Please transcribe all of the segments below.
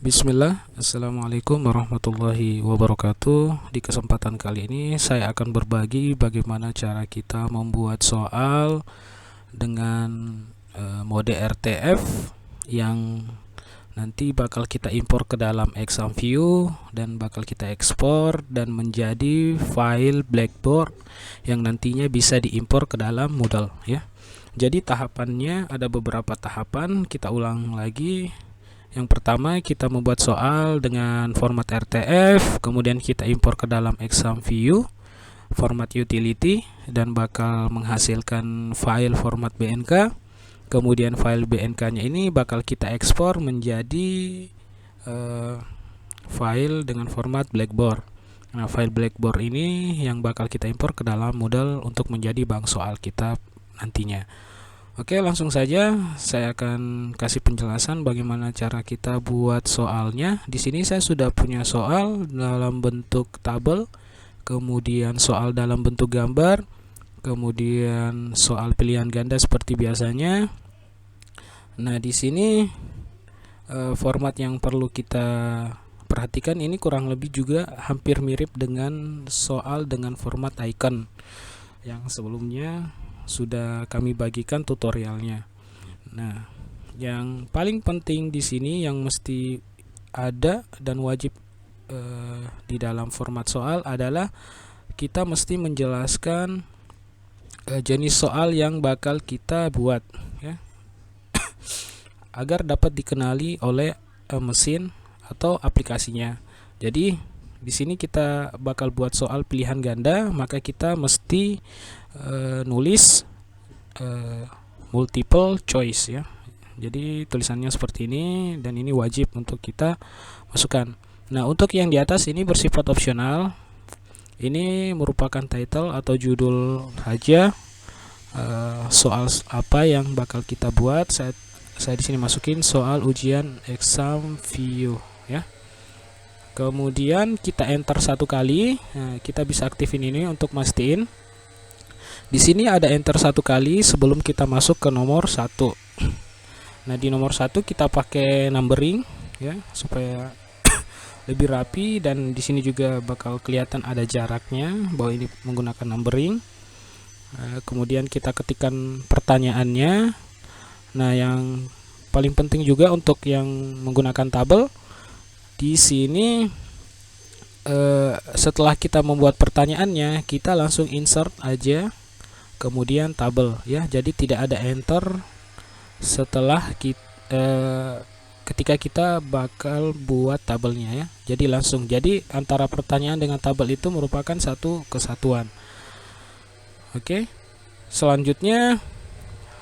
Bismillah, Assalamualaikum warahmatullahi wabarakatuh. Di kesempatan kali ini saya akan berbagi bagaimana cara kita membuat soal dengan mode RTF yang nanti bakal kita impor ke dalam exam view dan bakal kita ekspor dan menjadi file Blackboard yang nantinya bisa diimpor ke dalam Moodle ya. Jadi tahapannya ada beberapa tahapan, kita ulang lagi. Yang pertama, kita membuat soal dengan format RTF, kemudian kita impor ke dalam exam view, format utility, dan bakal menghasilkan file format BNK. Kemudian file BNK-nya ini bakal kita ekspor menjadi file dengan format Blackboard. Nah, file Blackboard ini yang bakal kita impor ke dalam Moodle untuk menjadi bank soal kita nantinya. Oke, langsung saja saya akan kasih penjelasan bagaimana cara kita buat soalnya. Di sini saya sudah punya soal dalam bentuk tabel, kemudian soal dalam bentuk gambar, kemudian soal pilihan ganda seperti biasanya. Nah, di sini format yang perlu kita perhatikan ini kurang lebih juga hampir mirip dengan soal dengan format icon yang sebelumnya sudah kami bagikan tutorialnya. Nah, yang paling penting di sini yang mesti ada dan wajib di dalam format soal adalah kita mesti menjelaskan jenis soal yang bakal kita buat ya, agar dapat dikenali oleh mesin atau aplikasinya. Jadi di sini kita bakal buat soal pilihan ganda, maka kita mesti nulis multiple choice ya. Jadi tulisannya seperti ini dan ini wajib untuk kita masukkan. Nah, untuk yang di atas ini bersifat opsional. Ini merupakan title atau judul saja soal apa yang bakal kita buat. Saya di sini masukin soal ujian exam view ya. Kemudian kita enter satu kali. Nah, kita bisa aktifin ini untuk mastiin. Di sini ada enter satu kali sebelum kita masuk ke nomor 1. Nah, di nomor 1 kita pakai numbering ya supaya lebih rapi, dan di sini juga bakal kelihatan ada jaraknya bahwa ini menggunakan numbering. Kemudian kita ketikkan pertanyaannya. Nah, yang paling penting juga untuk yang menggunakan tabel, di sini setelah kita membuat pertanyaannya, kita langsung insert aja kemudian tabel ya. Jadi tidak ada enter setelah ketika kita bakal buat tabelnya ya. Jadi langsung, jadi antara pertanyaan dengan tabel itu merupakan satu kesatuan. Oke, selanjutnya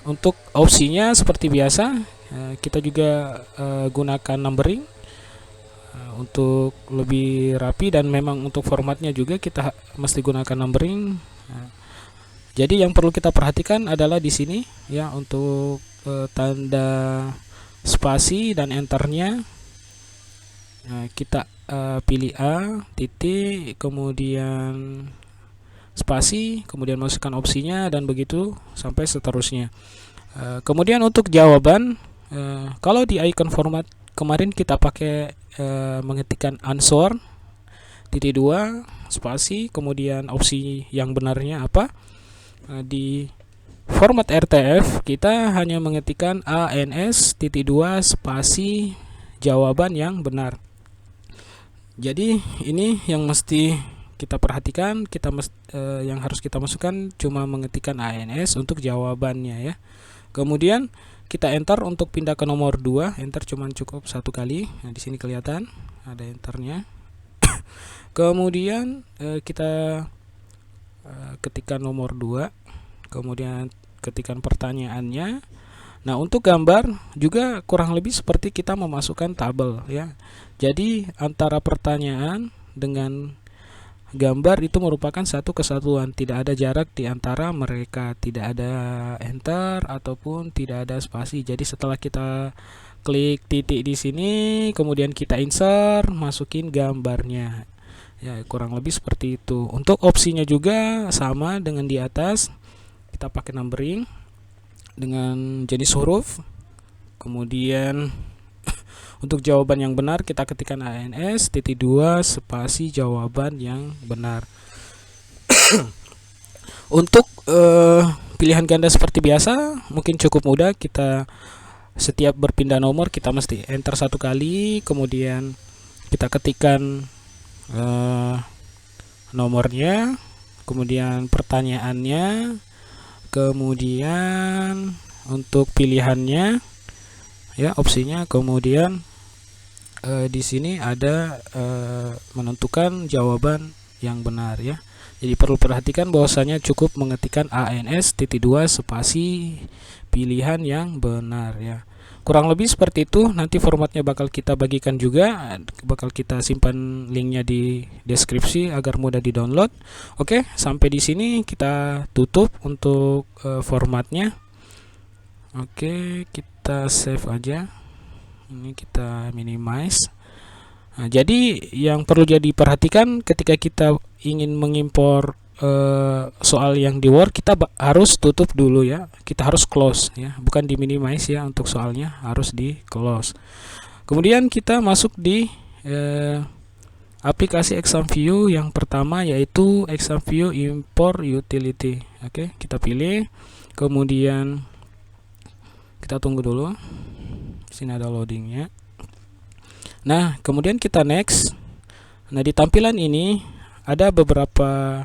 untuk opsinya seperti biasa kita juga gunakan numbering untuk lebih rapi, dan memang untuk formatnya juga kita mesti gunakan numbering. Jadi yang perlu kita perhatikan adalah di sini ya, untuk tanda spasi dan enternya. Kita pilih A titik, kemudian spasi, kemudian masukkan opsinya, dan begitu sampai seterusnya. Kemudian untuk jawaban, kalau di icon format kemarin kita pakai mengetikkan answer titik 2 spasi, kemudian opsi yang benarnya apa. Di format RTF kita hanya mengetikkan ANS titik 2 spasi jawaban yang benar. Jadi ini yang mesti kita perhatikan, yang harus kita masukkan cuma mengetikkan ANS untuk jawabannya ya. Kemudian kita enter untuk pindah ke nomor 2, enter cuma cukup satu kali. Nah, di sini kelihatan ada enternya. Kemudian kita ketikkan nomor 2, kemudian ketikkan pertanyaannya. Nah, untuk gambar juga kurang lebih seperti kita memasukkan tabel ya. Jadi antara pertanyaan dengan gambar itu merupakan satu kesatuan, tidak ada jarak di antara mereka, tidak ada enter ataupun tidak ada spasi. Jadi setelah kita klik titik di sini, kemudian kita insert, masukin gambarnya. Ya, kurang lebih seperti itu. Untuk opsinya juga sama dengan di atas. Kita pakai numbering dengan jenis huruf. Kemudian Untuk jawaban yang benar kita ketikkan ANS titik 2 spasi jawaban yang benar. Untuk pilihan ganda seperti biasa mungkin cukup mudah. Kita setiap berpindah nomor kita mesti enter satu kali, kemudian kita ketikkan nomornya, kemudian pertanyaannya, kemudian untuk pilihannya ya, opsinya, kemudian di sini ada menentukan jawaban yang benar ya. Jadi perlu perhatikan bahwasanya cukup mengetikkan ANS titik 2 spasi pilihan yang benar ya. Kurang lebih seperti itu. Nanti formatnya bakal kita bagikan juga, bakal kita simpan linknya di deskripsi agar mudah di-download. Oke, sampai di sini kita tutup untuk formatnya. Oke, kita save aja. Ini kita minimize. Nah, jadi yang perlu jadi perhatikan ketika kita ingin mengimpor soal yang di Word, kita harus tutup dulu ya. Kita harus close ya, bukan di minimize ya. Untuk soalnya harus di close. Kemudian kita masuk di aplikasi ExamView yang pertama, yaitu ExamView Import Utility. Oke, kita pilih. Kemudian kita tunggu dulu. Di sini ada loadingnya. Nah, kemudian kita next. Nah, di tampilan ini ada beberapa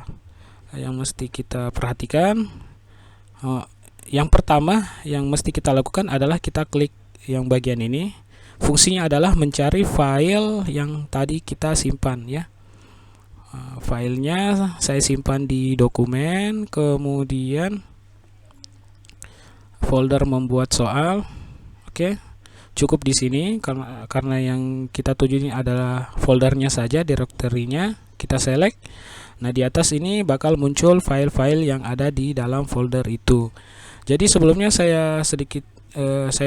yang mesti kita perhatikan. Yang pertama yang mesti kita lakukan adalah kita klik yang bagian ini. Fungsinya adalah mencari file yang tadi kita simpan ya. Filenya saya simpan di dokumen, kemudian folder membuat soal. Oke. Cukup di sini karena yang kita tuju ini adalah foldernya saja, direktorinya. Kita select. Nah, di atas ini bakal muncul file-file yang ada di dalam folder itu. Jadi sebelumnya saya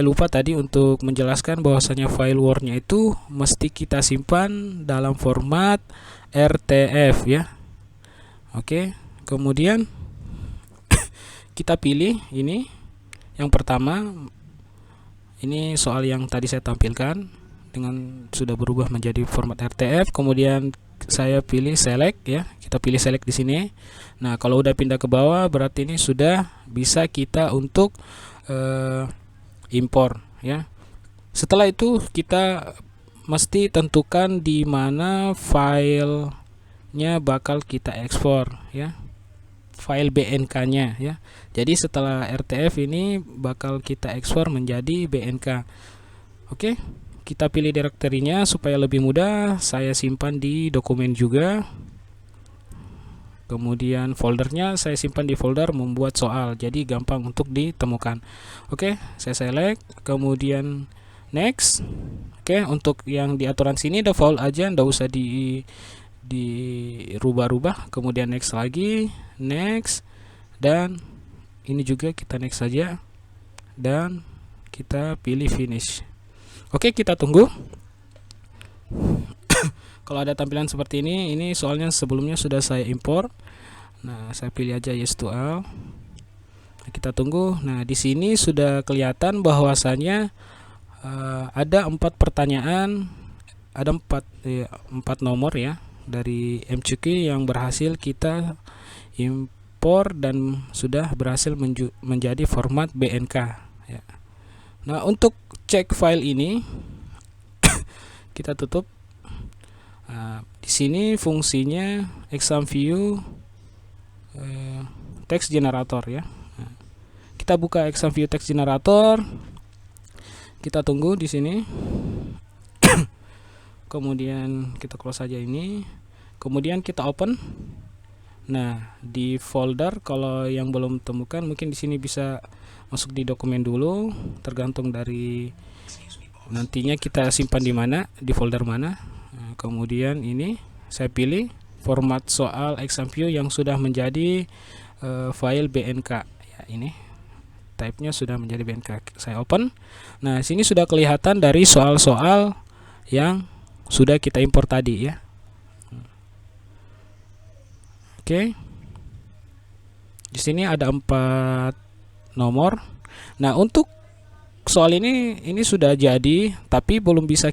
lupa tadi untuk menjelaskan bahwasanya file Word-nya itu mesti kita simpan dalam format RTF ya. Oke, kemudian kita pilih ini yang pertama. Ini soal yang tadi saya tampilkan dengan sudah berubah menjadi format RTF. Kemudian saya pilih select ya. Kita pilih select di sini. Nah, kalau udah pindah ke bawah berarti ini sudah bisa kita untuk impor ya. Setelah itu kita mesti tentukan di mana filenya bakal kita ekspor ya. File BNK-nya ya. Jadi setelah RTF ini bakal kita ekspor menjadi BNK. Oke, kita pilih direktorinya supaya lebih mudah. Saya simpan di dokumen juga. Kemudian foldernya saya simpan di folder membuat soal. Jadi gampang untuk ditemukan. Oke, saya select, kemudian next. Oke, untuk yang di aturan sini default aja, ndak usah dirubah-rubah. Kemudian next lagi, next, dan ini juga kita next saja, dan kita pilih finish. Oke, kita tunggu. Kalau ada tampilan seperti ini soalnya sebelumnya sudah saya import. Nah, saya pilih aja yes to all. Nah, kita tunggu. Nah, di sini sudah kelihatan bahwasanya ada 4 pertanyaan, ada 4 nomor ya dari MCQ yang berhasil kita impor dan sudah berhasil menjadi format BNK ya. Nah, untuk cek file ini kita tutup. Di sini fungsinya ExamView text generator ya. Nah, kita buka ExamView text generator. Kita tunggu di sini. Kemudian kita close saja ini. Kemudian kita open. Nah, di folder kalau yang belum temukan mungkin di sini bisa masuk di dokumen dulu, tergantung dari nantinya kita simpan di mana, di folder mana. Nah, kemudian ini saya pilih format soal ExamView yang sudah menjadi file BNK ya, ini type-nya sudah menjadi BNK. Saya open. Nah, sini sudah kelihatan dari soal-soal yang sudah kita impor tadi ya. Oke. Di sini ada 4 nomor. Nah, untuk soal ini sudah jadi, tapi belum bisa